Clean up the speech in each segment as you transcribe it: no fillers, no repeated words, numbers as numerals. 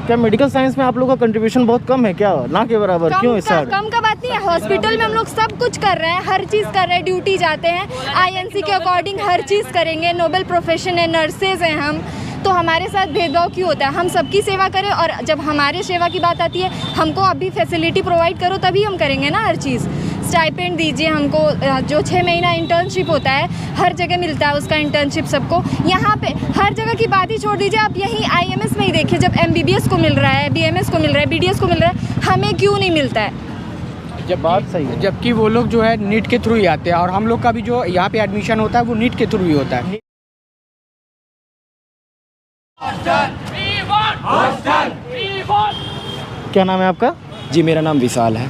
क्या medical science में आप लोगों का कंट्रीब्यूशन बहुत कम है क्या, ना के बराबर? क्यों ऐसा? कम का बात नहीं है, हॉस्पिटल में हम लोग सब कुछ कर रहे हैं, हर चीज़ कर रहे हैं, ड्यूटी जाते हैं, आईएनसी के अकॉर्डिंग हर चीज़ करेंगे, नोबल प्रोफेशन है, नर्सेज हैं हम, तो हमारे साथ भेदभाव क्यों होता है? हम सबकी सेवा करें, और जब हमारे सेवा की बात आती है हमको अभी फैसिलिटी प्रोवाइड करो तभी हम करेंगे ना हर चीज़। स्टाइपेंड दीजिए हमको, जो 6 महीना इंटर्नशिप होता है हर जगह मिलता है उसका इंटर्नशिप सबको। यहाँ पे हर जगह की बात ही छोड़ दीजिए, आप यहीं आईएमएस में ही देखिए, जब एमबीबीएस को मिल रहा है, बीएमएस को मिल रहा है, बीडीएस को मिल रहा है, हमें क्यों नहीं मिलता है? जब बात सही है, जबकि वो लोग जो है नीट के थ्रू ही आते हैं, और हम लोग का भी जो यहाँ पे एडमिशन होता है वो नीट के थ्रू ही होता है। क्या नाम है आपका? जी मेरा नाम विशाल है।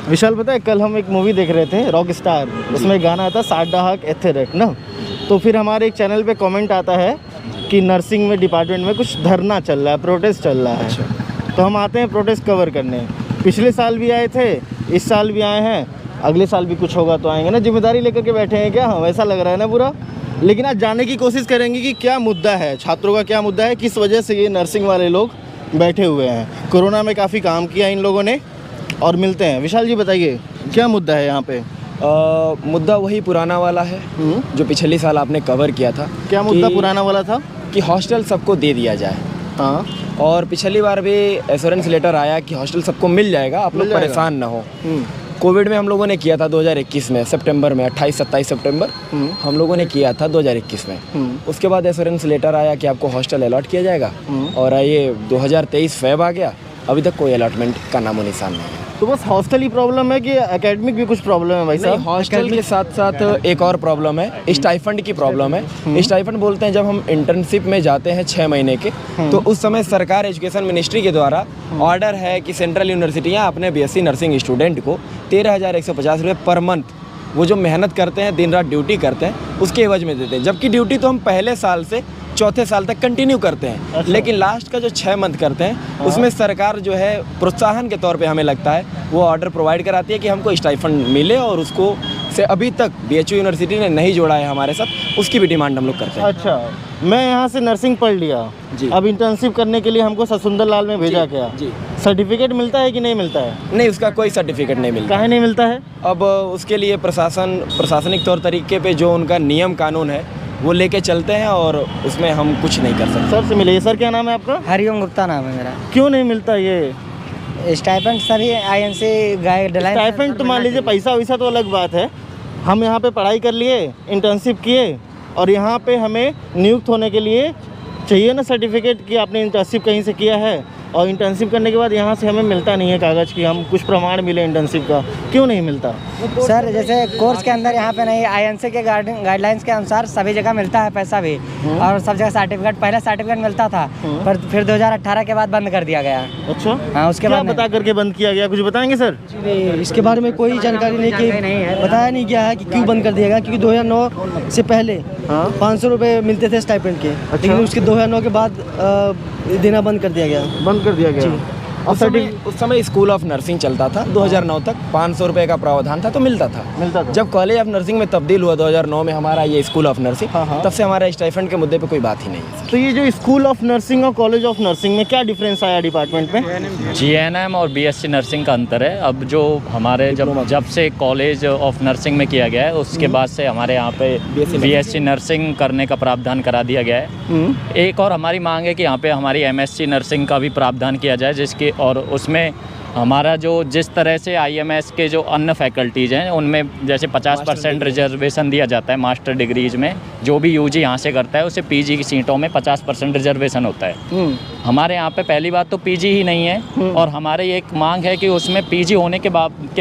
विशाल, पता है कल हम एक मूवी देख रहे थे रॉक स्टार, उसमें एक गाना आता साडा हक एथेरेट ना, तो फिर हमारे एक चैनल पे कमेंट आता है कि नर्सिंग में डिपार्टमेंट में कुछ धरना चल रहा है, प्रोटेस्ट चल रहा है। अच्छा। तो हम आते हैं प्रोटेस्ट कवर करने, पिछले साल भी आए थे, इस साल भी आए हैं, अगले साल भी कुछ होगा तो आएंगे ना, जिम्मेदारी लेकर के बैठे हैं क्या हम, ऐसा लग रहा है ना पूरा। लेकिन आज जानने की कोशिश करेंगे कि क्या मुद्दा है, छात्रों का क्या मुद्दा है, किस वजह से ये नर्सिंग वाले लोग बैठे हुए हैं। कोरोना में काफ़ी काम किया इन लोगों ने, और मिलते हैं। विशाल जी बताइए क्या मुद्दा है यहाँ पे? मुद्दा वही पुराना वाला है जो पिछले साल आपने कवर किया था। क्या मुद्दा पुराना वाला था? कि हॉस्टल सबको दे दिया जाए। हाँ, और पिछली बार भी एश्योरेंस लेटर आया कि हॉस्टल सबको मिल जाएगा, आप लोग परेशान ना हो। कोविड में हम लोगों ने किया था 2021 में, सितंबर में, 28-27 सितंबर हम लोगों ने किया था 2021 में। उसके बाद एश्योरेंस लेटर आया कि आपको हॉस्टल अलॉट किया जाएगा, और ये 2023 फेब आ गया, अभी तक कोई अलॉटमेंट का नामो निशान नहीं है। तो बस हॉस्टल ही प्रॉब्लम है कि एकेडमिक भी कुछ प्रॉब्लम है भाई साहब? हॉस्टल के साथ साथ एक और प्रॉब्लम है, स्टाइफंड की प्रॉब्लम है। स्टाइफंड बोलते हैं जब हम इंटर्नशिप में जाते हैं 6 महीने के, तो उस समय सरकार एजुकेशन मिनिस्ट्री के द्वारा ऑर्डर है कि सेंट्रल यूनिवर्सिटियाँ अपने बीएससी नर्सिंग स्टूडेंट को 13,150 रुपये पर मंथ, वो जो मेहनत करते हैं, दिन रात ड्यूटी करते हैं, उसके एवज में देते हैं। जबकि ड्यूटी तो हम पहले साल से चौथे साल तक कंटिन्यू करते हैं। अच्छा। लेकिन लास्ट का जो 6 मंथ करते हैं, उसमें सरकार जो है प्रोत्साहन के तौर पे हमें लगता है वो ऑर्डर प्रोवाइड कराती है कि हमको स्टाइफंड मिले, और उसको से अभी तक बीएचयू यूनिवर्सिटी ने नहीं जोड़ा है हमारे साथ, उसकी भी डिमांड हम लोग करते हैं। अच्छा, मैं यहाँ से नर्सिंग पढ़ लिया जी, अब इंटर्नशिप करने के लिए हमको ससुंदर लाल में भेजा गया जी। सर्टिफिकेट मिलता है कि नहीं मिलता है? नहीं, उसका कोई सर्टिफिकेट नहीं मिलता। काहे नहीं मिलता है? अब उसके लिए प्रशासनिक तौर तरीके पे जो उनका नियम कानून है वो लेके चलते हैं, और उसमें हम कुछ नहीं कर सकते। सर से मिले। सर क्या नाम है आपका? हरिओम गुप्ता नाम है मेरा। क्यों नहीं मिलता ये स्टाइपेंड? सभी आईएनसी गाइडलाइन। स्टाइपेंड तो मान लीजिए पैसा वैसा तो अलग बात है, हम यहाँ पे पढ़ाई कर लिए, इंटर्नशिप किए, और यहाँ पे हमें नियुक्त होने के लिए चाहिए ना सर्टिफिकेट कि आपने इंटर्नशिप कहीं से किया है, और इंटर्नशिप करने के बाद यहाँ से हमें मिलता नहीं है कागज़ की हम कुछ प्रमाण मिले इंटर्नशिप का, क्यों नहीं मिलता? सर जैसे कोर्स के अंदर यहाँ पे नहीं, आईएनसी के गाइडलाइंस के अनुसार सभी जगह मिलता है पैसा भी, और सब जगह सर्टिफिकेट, पहले सर्टिफिकेट मिलता था, पर फिर 2018 के बाद बंद कर दिया गया। अच्छा, हाँ, उसके बाद बता करके बंद किया गया, कुछ बताएंगे सर? इसके बारे में कोई जानकारी नहीं कि बताया नहीं गया है कि क्यों बंद कर दिया गया, क्योंकि 2009 से पहले 500 रुपये मिलते थे स्टाइपेंड के। अच्छा। लेकिन उसके 2009 के बाद देना बंद कर दिया गया। बंद कर दिया गया। उस समय स्कूल ऑफ नर्सिंग चलता था, 2009 तक 500 रुपये का प्रावधान था, तो मिलता था। जब कॉलेज ऑफ नर्सिंग में तब्दील हुआ 2009 में हमारा ये स्कूल ऑफ नर्सिंग, तब से हमारा स्टाइपेंड के मुद्दे पे कोई बात ही नहीं है। तो ये जो स्कूल ऑफ नर्सिंग और कॉलेज ऑफ नर्सिंग में क्या डिफरेंस आया डिपार्टमेंट में? जीएनएम और बीएससी नर्सिंग का अंतर है। अब जो हमारे जब से कॉलेज ऑफ नर्सिंग में किया गया है, उसके बाद से हमारे यहाँ पे बीएससी नर्सिंग करने का प्रावधान करा दिया गया है। एक और हमारी मांग है कि यहाँ पे हमारी एमएससी नर्सिंग का भी प्रावधान किया जाए, जिसके और उसमें हमारा जो जिस तरह से आईएमएस के जो अन्य फैकल्टीज़ हैं उनमें जैसे 50% रिजर्वेशन दिया जाता है मास्टर डिग्रीज में, जो भी यूजी यहाँ से करता है उसे पीजी की सीटों में 50% रिजर्वेशन होता है। हमारे यहाँ पे पहली बात तो पीजी ही नहीं है, और हमारे एक मांग है कि उसमें पीजी होने के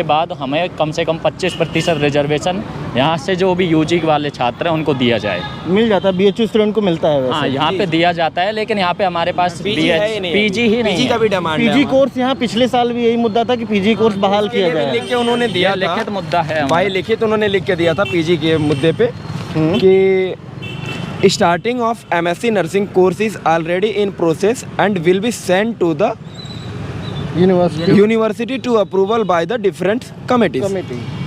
बाद हमें कम से कम 25% रिजर्वेशन यहाँ से जो भी यूजी वाले छात्र हैं उनको दिया जाए। मिल जाता है, बीएचयू स्टूडेंट को मिलता है वैसे। हाँ, यहाँ पे दिया जाता है, लेकिन यहाँ पे हमारे पास पीजी ही नहीं का भी डिमांड है। पीजी कोर्स यहाँ पिछले साल भी यही मुद्दा था कि पीजी कोर्स बहाल किया जाए। लिख के उन्होंने दिया, लिखित मुद्दा है भाई, लिखित उन्होंने लिख के दिया था पीजी के मुद्दे पे कि starting of MSc nursing course is already in process and will be send to the university to approval by the different committees.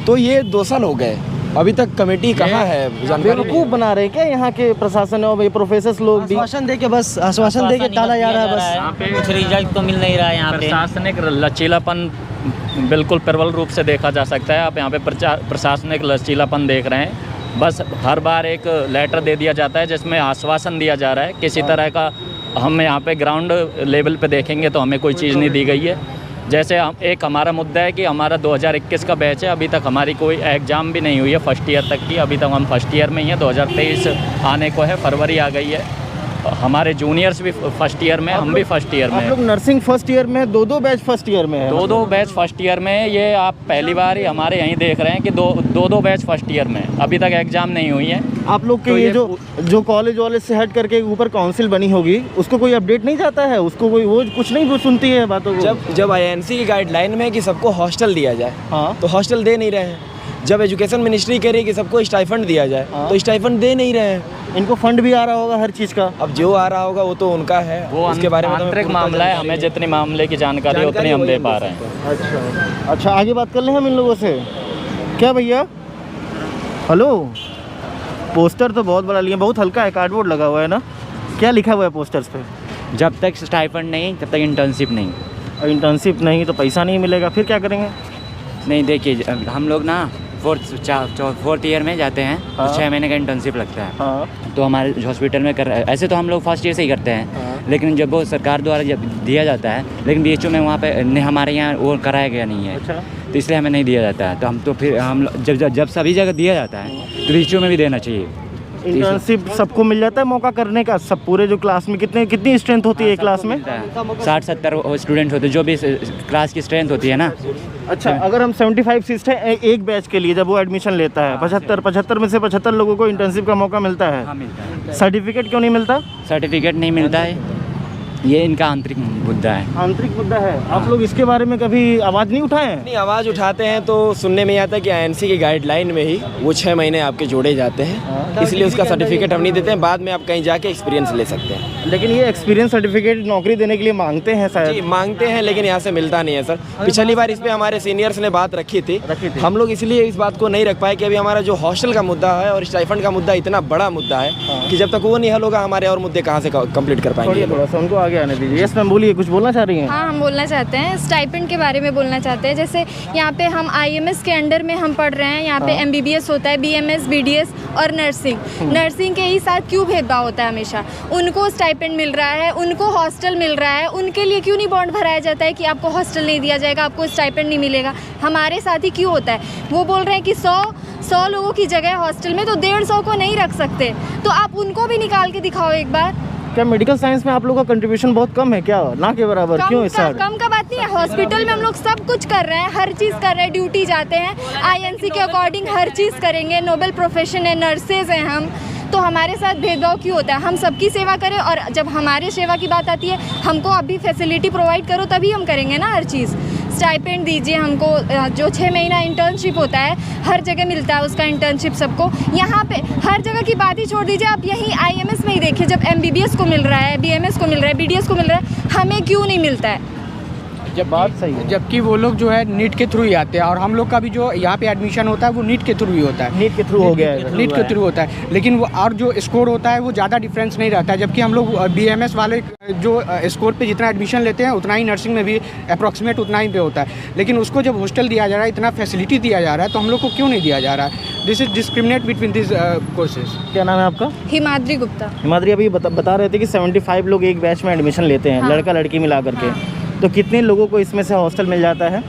तो ये 2 साल हो गए, अभी तक कमेटी कहाँ है जानकारी नहीं बेवकूफ़ बना रहे हैं क्या यहाँ के प्रशासन और प्रोफेसर लोग भी? आश्वासन दे के बस आश्वासन दे के टाला जा रहा है बस। यहाँ पे कुछ रिजल्ट तो मिल नहीं रहा है यहाँ पे। प्रशासनिक लचीलापन बिल्कुल प्रबल रूप से देखा जा सकता है। आप यहाँ पे प्रशासनिक लचीलापन देख रहे हैं। बस हर बार एक लेटर दे दिया जाता है जिसमें आश्वासन दिया जा रहा है। किसी तरह का हम यहाँ पे ग्राउंड लेवल पे देखेंगे तो हमें कोई चीज़ नहीं दी गई है। जैसे एक हमारा मुद्दा है कि हमारा 2021 का बैच है, अभी तक हमारी कोई एग्ज़ाम भी नहीं हुई है फर्स्ट ईयर तक की। अभी तक हम फर्स्ट ईयर में ही हैं। 2023 आने को है, फरवरी आ गई है। हमारे जूनियर्स भी फर्स्ट ईयर में, हम भी फर्स्ट ईयर में आप हैं। लोग नर्सिंग फर्स्ट ईयर में, दो बैच फर्स्ट ईयर में है? दो बैच फर्स्ट ईयर में है। ये आप पहली बार ही हमारे यहीं देख रहे हैं कि दो बैच फर्स्ट ईयर में है। अभी तक एग्ज़ाम नहीं हुई है। आप लोग के तो ये ये जो कॉलेज वाले से हट करके ऊपर काउंसिल बनी होगी, उसको कोई अपडेट नहीं जाता है? उसको कोई वो कुछ नहीं सुनती है बातों को? जब आईएनसी की गाइडलाइन में है कि सबको हॉस्टल दिया जाए, हाँ। तो हॉस्टल दे नहीं रहे हैं। जब एजुकेशन मिनिस्ट्री कह रही है कि सबको स्टाइफंड दिया जाए, तो स्टाइफंड दे नहीं रहे हैं। इनको फंड भी आ रहा होगा हर चीज़ का? अब जो आ रहा होगा वो तो उनका है, वो उसके बारे में तो हमें आंतरिक पूर्णतः मामला है। जानकारी हमें जितनी मामले की जानकारी उतनी हम दे पा रहे हैं। अच्छा, आगे बात कर ले हम इन लोगों से। क्या भैया? हेलो, पोस्टर तो बहुत बड़ा लिया, बहुत हल्का है, कार्डबोर्ड लगा हुआ है ना? क्या लिखा हुआ है पोस्टर्स पे? जब तक स्टाइफंड नहीं तब तक इंटर्नशिप नहीं। और इंटर्नशिप नहीं तो पैसा नहीं मिलेगा, फिर क्या करेंगे? नहीं देखिए, हम लोग ना फोर्थ ईयर में जाते हैं तो 6 महीने का इंटर्नशिप लगता है। हाँ। तो हमारे हॉस्पिटल में ऐसे तो हम लोग फर्स्ट ईयर से ही करते हैं, लेकिन जब वो सरकार द्वारा जब दिया जाता है, लेकिन बीएचओ में वहाँ पे हमारे यहाँ वो कराया गया नहीं है। अच्छा। तो इसलिए हमें नहीं दिया जाता है। तो हम तो फिर हम जब सभी जगह दिया जाता है तो बीएचओ में भी देना चाहिए। इंटर्नशिप सबको मिल जाता है मौका करने का? सब पूरे जो क्लास में कितनी स्ट्रेंथ होती है एक क्लास में? 60-70 स्टूडेंट होते हैं, जो भी क्लास की स्ट्रेंथ होती है ना। अच्छा, अगर हम 75 सीट्स हैं एक बैच के लिए, जब वो एडमिशन लेता है, 75 में से 75 लोगों को इंटर्नशिप का मौका मिलता है। हाँ, मिलता है। सर्टिफिकेट क्यों नहीं मिलता? सर्टिफिकेट नहीं मिलता है, ये इनका आंतरिक मुद्दा है। आंतरिक मुद्दा है। आप लोग इसके बारे में कभी आवाज़ नहीं उठाए हैं? नहीं, आवाज़ उठाते हैं तो सुनने में आता है कि आईएनसी की गाइडलाइन में ही वो 6 महीने आपके जोड़े जाते हैं, इसलिए उसका सर्टिफिकेट हम नहीं देते हैं। बाद में आप कहीं जाके एक्सपीरियंस ले सकते हैं। लेकिन ये एक्सपीरियंस सर्टिफिकेट नौकरी देने के लिए मांगते हैं जी, शायद? मांगते हैं, लेकिन यहाँ से मिलता नहीं है सर। पिछली बार इस पे हमारे सीनियर्स ने बात रखी थी। हम लोग इसलिए इस बात को नहीं रख पाए कि अभी हमारा जो हॉस्टल का मुद्दा है और स्टाइफंड का मुद्दा इतना बड़ा मुद्दा है कि जब तक वो नहीं हल होगा, हमारे और मुद्दे कहाँ से कंप्लीट कर पाएंगे। थोड़ा सा उनको आगे आने दीजिए। यस मैम, बोलिए, कुछ बोलना चाह रही हैं? हाँ, हम बोलना चाहते हैं, स्टाइपेंड के बारे में बोलना चाहते हैं। जैसे यहाँ पे हम आईएमएस के अंडर में हम पढ़ रहे हैं। यहाँ पे एमबीबीएस होता है, बीएमएस, बीडीएस और नर्सिंग के ही साथ क्यों भेदभाव होता है हमेशा? उनको स्टाइपेंड मिल रहा है, उनको हॉस्टल मिल रहा है, उनके लिए क्यों नहीं बॉन्ड भराया जाता है कि आपको हॉस्टल नहीं दिया जाएगा, आपको स्टाइपेंड नहीं मिलेगा? हमारे साथ ही क्यों होता है? वो बोल रहे हैं कि 100 लोगों की जगह हॉस्टल में, तो 150 को नहीं रख सकते। तो आप उनको भी निकाल के दिखाओ एक बार। क्या मेडिकल साइंस में आप लोगों का कंट्रीब्यूशन बहुत कम है क्या? ना के बराबर क्यों इस साल? कम का बात नहीं है। हॉस्पिटल में हम लोग सब कुछ कर रहे हैं, हर चीज़ कर रहे हैं, ड्यूटी जाते हैं, आईएनसी के अकॉर्डिंग हर चीज़ करेंगे। नोबेल प्रोफेशन है, नर्सेज हैं हम, तो हमारे साथ भेदभाव क्यों होता है? हम सबकी सेवा करें, और जब हमारे सेवा की बात आती है, हमको अभी फैसिलिटी प्रोवाइड करो तभी हम करेंगे ना हर चीज़। स्टाइपेंड दीजिए हमको, जो 6 महीना इंटर्नशिप होता है, हर जगह मिलता है उसका इंटर्नशिप सबको। यहाँ पे हर जगह की बात ही छोड़ दीजिए, आप यहीं आईएमएस में ही देखिए, जब एमबीबीएस को मिल रहा है, बीएमएस को मिल रहा है, बीडीएस को मिल रहा है, हमें क्यों नहीं मिलता है? जब बात सही है, जबकि वो लोग जो है नीट के थ्रू ही आते हैं, और हम लोग का भी जो यहाँ पे एडमिशन होता है वो नीट के थ्रू ही होता है। नीट के थ्रू हो गया है, नीट के थ्रू होता है, लेकिन वो और जो स्कोर होता है वो ज़्यादा डिफरेंस नहीं रहता है। जबकि हम लोग बीएमएस वाले जो स्कोर पे जितना एडमिशन लेते हैं उतना ही नर्सिंग में भी अप्रॉक्सीमेट उतना ही पे होता है, लेकिन उसको जब हॉस्टल दिया जा रहा है, इतना फैसिलिटी दिया जा रहा है, तो हम लोग को क्यों नहीं दिया जा रहा है? This is discriminate between this courses. क्या नाम है आपका? हिमाद्री गुप्ता। हिमाद्री, अभी बता रहे थे कि 75 लोग एक बैच में एडमिशन लेते हैं, हाँ। लड़का लड़की मिला करके, तो कितने लोगों को इसमें से हॉस्टल मिल जाता है?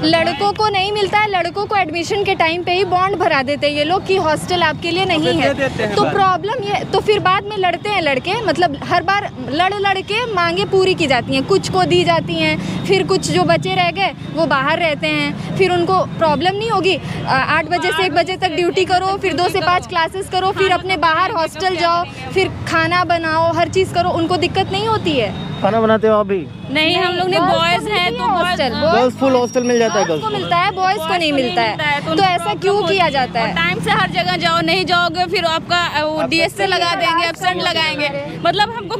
लड़कों को नहीं मिलता है, लड़कों को एडमिशन के टाइम पे ही बॉन्ड भरा देते हैं ये लोग कि हॉस्टल आपके लिए नहीं है। तो प्रॉब्लम ये, तो फिर बाद में लड़ते हैं लड़के, मतलब हर बार लड़ के मांगे पूरी की जाती हैं, कुछ को दी जाती हैं, फिर कुछ जो बचे रह गए वो बाहर रहते हैं। फिर उनको प्रॉब्लम नहीं होगी, 8 बजे से 1 बजे तक ड्यूटी करो, फिर 2 से 5 क्लासेस करो, फिर अपने बाहर हॉस्टल जाओ, फिर खाना बनाओ, हर चीज़ करो, उनको दिक्कत नहीं होती है। खाना बनाते हो आप भी? नहीं, हम लोग ने बॉयज हैं तो हॉस्टल गर्ल्स फुल हॉस्टल मिल जाता है गर्ल्स को गर्ल्स मिलता है, बॉयज को नहीं मिलता है, तो ऐसा क्यों किया जाता है? टाइम से हर जगह जाओ, नहीं जाओगे फिर आपका DSC लगा देंगे, एब्सेंट लगाएंगे। मतलब हमको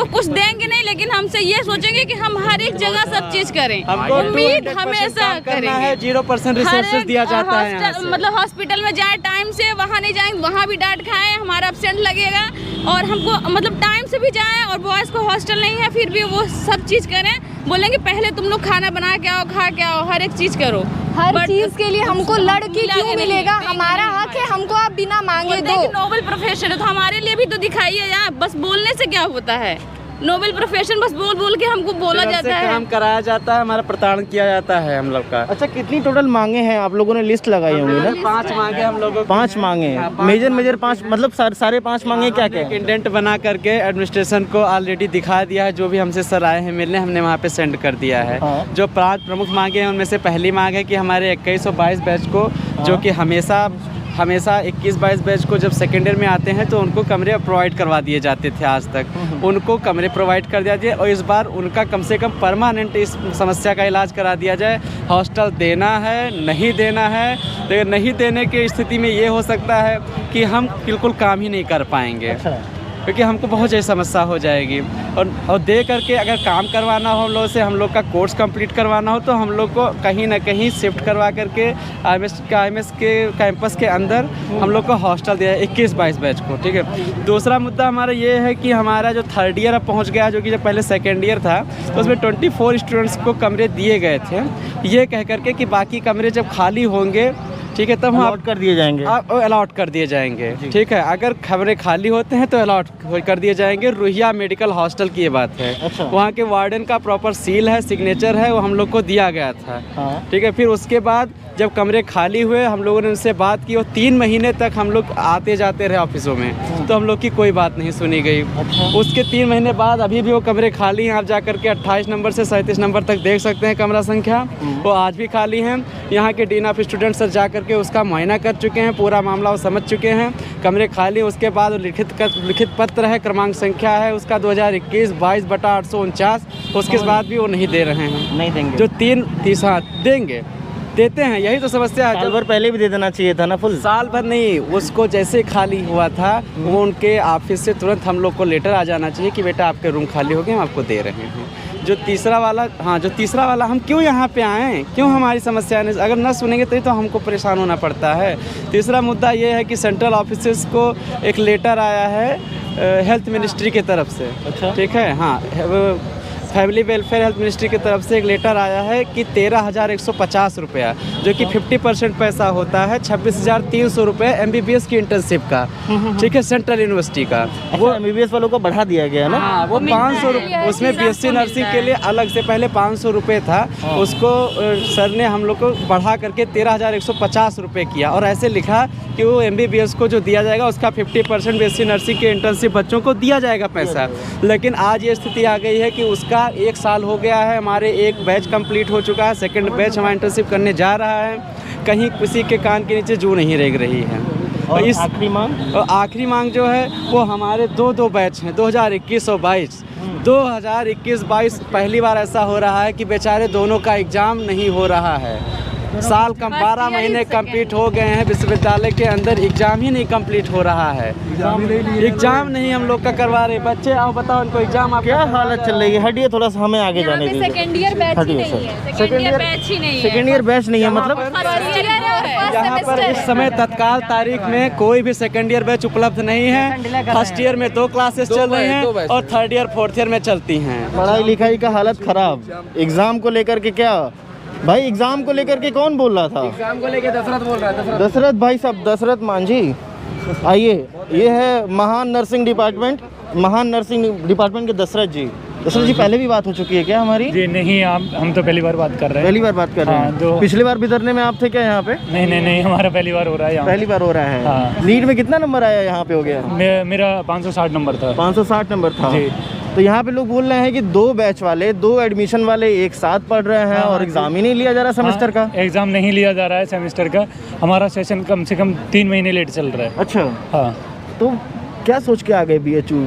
कुछ देंगे नहीं, लेकिन हमसे ये सोचेंगे कि हम हर एक जगह सब चीज करें। उम्मीद हमेशा करेंगे। 0% रिसोर्सेज दिया जाता है यहाँ से। मतलब हॉस्पिटल में जाए टाइम से, वहाँ नहीं जाएंगे वहाँ भी डांट खाएं, हमारा एब्सेंट लगेगा। और हमको मतलब टाइम से भी जाएं, और बॉयज़ को हॉस्टल नहीं है फिर भी वो सब चीज़ करें। बोलेंगे पहले तुम लोग खाना बना के आओ, खा के आओ, हर एक चीज़ करो। हर चीज के लिए हमको लड़की क्यों मिलेगा? हमारा हक है, हमको आप बिना मांगे दो। नोबल प्रोफेशन है तो हमारे लिए भी तो दिखाइए यार, बस बोलने से क्या होता है? नोबल प्रोफेशन बस बोल के हमको बोला जाता है, काम कराया जाता है, हमारा प्रताड़न किया जाता है हम लोग का। अच्छा, कितनी टोटल मांगे हैं आप लोगों ने? लिस्ट लगाई होंगी ना? 5 मांगे हम लोगों को। 5 मांगे हैं, मेजर 5, मतलब सारे 5 मांगे क्या क्या है? इंडेंट बना करके एडमिनिस्ट्रेशन को ऑलरेडी दिखा दिया है, जो भी हमसे सर आए हैं मिलने, हमने वहाँ पे सेंड कर दिया है। जो 5 प्रमुख मांगे हैं उनमें से पहली मांग है कि हमारे 21 और 22 बैच को, जो कि हमेशा 21-22 बैच को जब सेकेंड ईयर में आते हैं तो उनको कमरे प्रोवाइड करवा दिए जाते थे आज तक, उनको कमरे प्रोवाइड कर दिया जाए और इस बार उनका कम से कम परमानेंट इस समस्या का इलाज करा दिया जाए। हॉस्टल देना है, नहीं देना है, लेकिन नहीं देने की स्थिति में ये हो सकता है कि हम बिल्कुल काम ही नहीं कर पाएंगे, क्योंकि हमको बहुत ज़्यादा समस्या हो जाएगी। और दे करके अगर काम करवाना हो हम लोग से, हम लोग का कोर्स कंप्लीट करवाना हो, तो हम लोग को कहीं ना कहीं शिफ्ट करवा करके IMS के कैंपस के अंदर हम लोग को हॉस्टल दिया है 21-22 बैच को। ठीक है, दूसरा मुद्दा हमारा ये है कि हमारा जो 3rd ईयर अब पहुँच गया, जो कि जब पहले 2nd ईयर था तो उसमें 24 स्टूडेंट्स को कमरे दिए गए थे, ये कह करके कि बाकी कमरे जब खाली होंगे, ठीक है, तब हम अलॉट कर दिए जाएंगे। अलॉट कर दिए जाएंगे, ठीक है। अगर कमरे खाली होते हैं तो अलॉट कर दिए जाएंगे। रुहिया मेडिकल हॉस्टल की ये बात है। अच्छा। वहाँ के वार्डन का प्रॉपर सील है, सिग्नेचर है, वो हम लोग को दिया गया था। ठीक है, फिर उसके बाद जब कमरे खाली हुए हम लोगों ने उनसे बात की और 3 महीने तक हम लोग आते जाते रहे ऑफिसों में, तो हम लोग की कोई बात नहीं सुनी गई। उसके 3 महीने बाद अभी भी वो कमरे खाली हैं। आप जा करके 28 नंबर से 37 नंबर तक देख सकते हैं कमरा संख्या, वो आज भी खाली हैं। यहाँ के डीन ऑफ स्टूडेंट्स सर जा करके उसका मुआयना कर चुके हैं, पूरा मामला वो समझ चुके हैं, कमरे खाली। उसके बाद लिखित पत्र है, क्रमांक संख्या है उसका 2021-22/849, उसके बाद भी वो नहीं दे रहे हैं, नहीं देंगे। जो 3 देंगे, देते हैं, यही तो समस्या है। साल भर पहले भी दे देना चाहिए था ना फुल। साल भर नहीं, उसको जैसे खाली हुआ था वो उनके ऑफिस से तुरंत हम लोग को लेटर आ जाना चाहिए कि बेटा आपके रूम खाली हो गए, हम आपको दे रहे हैं। जो तीसरा वाला हम क्यों यहाँ पे आए, क्यों हमारी समस्या है, अगर न सुनेंगे तभी तो हमको परेशान होना पड़ता है। तीसरा मुद्दा ये है कि सेंट्रल ऑफिसेस को एक लेटर आया है हेल्थ मिनिस्ट्री की तरफ से। अच्छा। ठीक है, हाँ, फैमिली वेलफेयर हेल्थ मिनिस्ट्री की तरफ से एक लेटर आया है कि 13,150 रुपया, जो कि 50% पैसा होता है, 26,300 रुपये MBBS की इंटर्नशिप का। ठीक है, सेंट्रल यूनिवर्सिटी का। वो MBBS वालों को बढ़ा दिया गया ना। हाँ, वो 500 रुपये, उसमें BSc नर्सिंग के लिए अलग से पहले 500 रुपये था, उसको सर ने हम लोग को बढ़ा करके 13,150 रुपये किया और ऐसे लिखा कि वो MBBS को जो दिया जाएगा उसका 50% BSc नर्सिंग के इंटर्नशिप बच्चों को दिया जाएगा पैसा। लेकिन आज ये स्थिति आ गई है कि उसका 1 साल हो गया है, हमारे एक बैच कंप्लीट हो चुका है, 2nd बैच हमारा इंटर्नशिप करने जा रहा है, कहीं किसी के कान के नीचे जू नहीं रेंग रही है। और इस आखिरी मांग जो है वो हमारे 2 बैच हैं, 2021 और 22। 2021-22 पहली बार ऐसा हो रहा है कि बेचारे दोनों का एग्ज़ाम नहीं हो रहा है। साल कम 12 महीने कंप्लीट हो गए हैं, विश्वविद्यालय के अंदर एग्ज़ाम ही नहीं कंप्लीट हो रहा है। एग्ज़ाम नहीं हम लोग का करवा रहे बच्चे। आओ बताओ उनको एग्ज़ाम क्या हालत चल रही है। हटिए थोड़ा सा, हमें आगे जाने दीजिए। सेकेंड ईयर बैच ही नहीं है। सेकेंड ईयर बैच नहीं है, मतलब यहाँ पर इस समय तत्काल तारीख में कोई भी 2nd ईयर बैच उपलब्ध नहीं है। फर्स्ट ईयर में 2 क्लासेस चल रही हैं और 3rd ईयर 4th ईयर में चलती हैं। पढ़ाई लिखाई का हालत खराब। एग्जाम को लेकर के क्या भाई, एग्जाम को लेकर के कौन बोल रहा था? एग्जाम को लेकर दशरथ बोल रहा है। दशरथ भाई साहब, दशरथ मांझी आइए, ये है महान नर्सिंग डिपार्टमेंट के दशरथ जी। दशरथ जी, पहले भी बात हो चुकी है क्या हमारी? जी नहीं, हम तो पहली बार बात कर रहे हैं। पहली बार बात कर रहे हैं। तो पिछली बार वितरने में आप थे क्या यहाँ पे? नहीं, हमारा पहली बार हो रहा है यहाँ। पहली बार हो रहा है। हाँ। नीट में कितना नंबर आया यहाँ पे हो गया? मेरा 560 नंबर था। 560 नंबर था जी। तो यहाँ पे लोग बोल रहे हैं कि 2 बैच वाले, 2 एडमिशन वाले एक साथ पढ़ रहे हैं और एग्जाम ही नहीं लिया जा रहा सेमेस्टर का। एग्जाम नहीं लिया जा रहा है सेमेस्टर का। हमारा सेशन कम से कम 3 महीने लेट चल रहा है। अच्छा। हाँ, तो क्या सोच के आ गए BHU?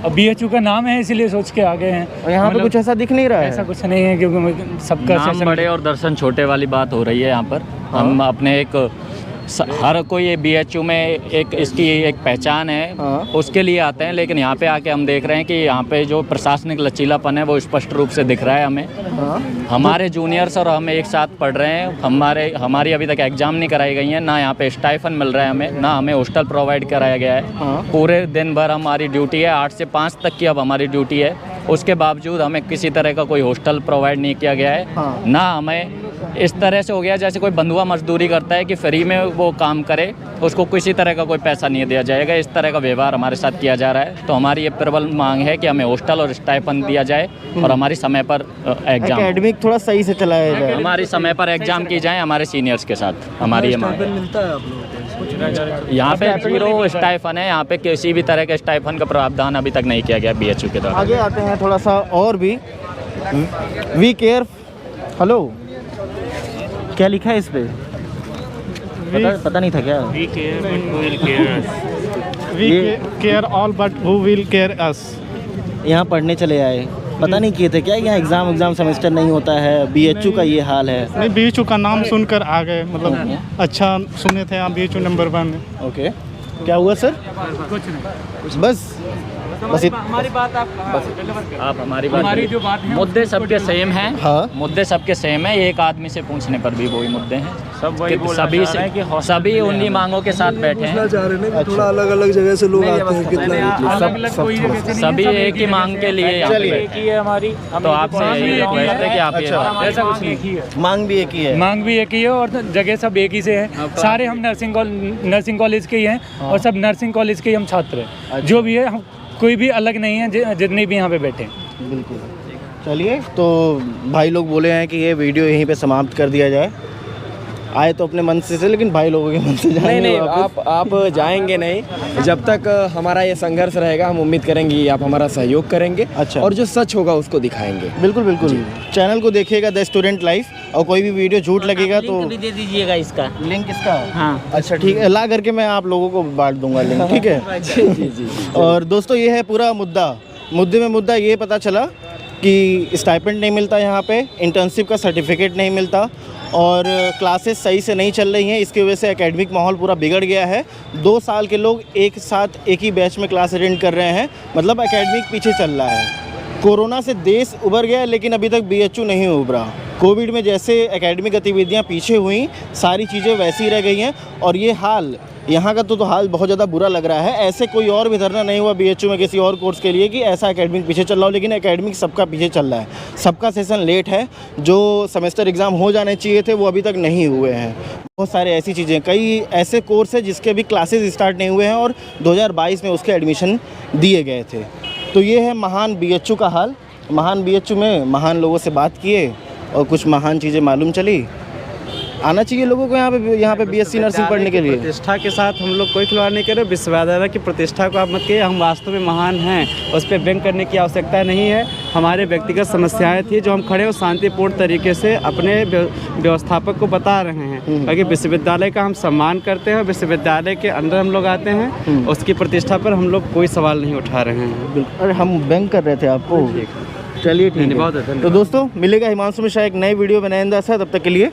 अब BHU का नाम है इसीलिए सोच के आ गए हैं। और यहाँ पे मतलब कुछ ऐसा दिख नहीं रहा है। ऐसा कुछ नहीं है क्योंकि सबका नाम सेशन बड़े और दर्शन छोटे वाली बात हो रही है यहाँ पर। हम अपने एक हर कोई ये BHU में एक इसकी एक पहचान है, उसके लिए आते हैं। लेकिन यहाँ पे आके हम देख रहे हैं कि यहाँ पे जो प्रशासनिक लचीलापन है वो स्पष्ट रूप से दिख रहा है हमें। हमारे जूनियर्स और हम एक साथ पढ़ रहे हैं, हमारी अभी तक एग्ज़ाम नहीं कराई गई है, ना यहाँ पे स्टाइफन मिल रहा है हमें, ना हमें हॉस्टल प्रोवाइड कराया गया है। पूरे दिन भर हमारी ड्यूटी है, 8 से 5 तक की अब हमारी ड्यूटी है। उसके बावजूद हमें किसी तरह का कोई हॉस्टल प्रोवाइड नहीं किया गया है। ना हमें इस तरह से हो गया जैसे कोई बंधुआ मजदूरी करता है कि फ्री में वो काम करे, उसको किसी तरह का कोई पैसा नहीं दिया जाएगा। इस तरह का व्यवहार हमारे साथ किया जा रहा है। तो हमारी ये प्रबल मांग है कि हमें हॉस्टल और स्टाइपेंड दिया जाए और हमारी समय पर एग्जाम, एकेडमिक थोड़ा सही से चलाया जाए, हमारी समय पर एग्जाम की जाए हमारे सीनियर्स के साथ। हमारी ये मांग है। यहाँ पे 0 स्टाइफन है, यहाँ पे किसी भी तरह के स्टाइफन का प्रावधान अभी तक नहीं किया गया BHU के द्वारा। आगे आते हैं थोड़ा सा और भी। वी केयर, हेलो, क्या लिखा है इस पे? पता नहीं था क्या? We care but who will care us? We care all but who will care us? यहाँ पढ़ने चले आए, पता नहीं किए थे क्या यहाँ एग्ज़ाम सेमेस्टर नहीं होता है? BHU का ये हाल है। नहीं, BHU का नाम सुनकर आ गए, मतलब अच्छा सुने थे आप BHU नंबर 1 में। ओके, क्या हुआ सर? कुछ नहीं, बस हमारी बात आप हमारी बात, हमारी जो बात है, मुद्दे सबके सेम हैं। हाँ, मुद्दे सबके सेम है। एक आदमी से पूछने पर भी वही मुद्दे हैं। सभी उन्हीं मांगों के साथ बैठे हैं। थोड़ा अलग अलग जगह से लोग आते हैं, कितना सभी एक ही मांग के लिए यहाँ पे बैठे हैं हमारी। तो आपसे यही रिक्वेस्ट है कि आप ऐसा कुछ नहीं है। मांग भी एक ही है, मांग भी एक ही है और जगह सब एक ही से है। सारे हम नर्सिंग कॉलेज के ही हैं और सब नर्सिंग कॉलेज के ही हम छात्र हैं। जो भी है, हम कोई भी अलग नहीं है, जितने भी यहाँ पे बैठे हैं। बिल्कुल। चलिए, तो भाई लोग बोले हैं कि ये वीडियो यहीं पे समाप्त कर दिया जाए। आए तो अपने मन से लेकिन भाई लोगों के मन से जाएंगे। नहीं, आप जाएंगे नहीं। जब तक हमारा ये संघर्ष रहेगा, हम उम्मीद करेंगे कि आप हमारा सहयोग करेंगे। अच्छा। और जो सच होगा उसको दिखाएंगे। बिल्कुल बिल्कुल। चैनल को देखिएगा द स्टूडेंट लाइफ, और कोई भी वीडियो झूठ लगेगा तो भी दे दीजिएगा इसका लिंक इसका। हाँ, अच्छा ठीक है, ला करके मैं आप लोगों को बांट दूंगा लिंक, ठीक है? जी। और दोस्तों, ये है पूरा मुद्दे में मुद्दा ये पता चला कि स्टाइपेंड नहीं मिलता यहाँ पे, इंटर्नशिप का सर्टिफिकेट नहीं मिलता और क्लासेस सही से नहीं चल रही हैं। इसकी वजह से एकेडमिक माहौल पूरा बिगड़ गया है। 2 साल के लोग एक साथ एक ही बैच में क्लास अटेंड कर रहे हैं, मतलब एकेडमिक पीछे चल रहा है। कोरोना से देश उभर गया लेकिन अभी तक BHU नहीं उभरा। कोविड में जैसे एकेडमिक गतिविधियां पीछे हुई, सारी चीज़ें वैसी ही रह गई हैं। और ये हाल यहाँ का तो हाल बहुत ज़्यादा बुरा लग रहा है। ऐसे कोई और भी धरना नहीं हुआ BHU में किसी और कोर्स के लिए कि ऐसा एकेडमिक पीछे चल रहा हो, लेकिन एकेडमिक सबका पीछे चल रहा है। सबका सेशन लेट है, जो सेमेस्टर एग्ज़ाम हो जाने चाहिए थे वो अभी तक नहीं हुए हैं। बहुत सारे ऐसी चीज़ें, कई ऐसे कोर्स है जिसके भी क्लासेस स्टार्ट नहीं हुए हैं और 2022 में उसके एडमिशन दिए गए थे। तो ये है महान BHU का हाल। महान BHU में महान लोगों से बात किए और कुछ महान चीज़ें मालूम चली। आना चाहिए लोगों को यहाँ पे BSc नर्सिंग पढ़ने के लिए। प्रतिष्ठा के साथ हम लोग कोई खिलवाड़ नहीं करें। विश्वविद्यालय की प्रतिष्ठा को आप मत कहिए, हम वास्तव में महान हैं, उस पर व्यंग करने की आवश्यकता नहीं है। हमारे व्यक्तिगत समस्याएं थी जो हम खड़े और शांतिपूर्ण तरीके से अपने व्यवस्थापक को बता रहे हैं। बाकी विश्वविद्यालय का हम सम्मान करते हैं, विश्वविद्यालय के अंदर हम लोग आते हैं, उसकी प्रतिष्ठा पर हम लोग कोई सवाल नहीं उठा रहे हैं। अरे हम व्यंग कर रहे थे आपको। चलिए ठीक है। तो दोस्तों, मिलेगा हिमांशु मिश्रा एक नई वीडियो बनाए। तब तक के लिए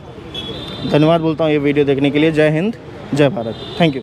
धन्यवाद बोलता हूँ ये वीडियो देखने के लिए। जय हिंद, जय भारत, थैंक यू।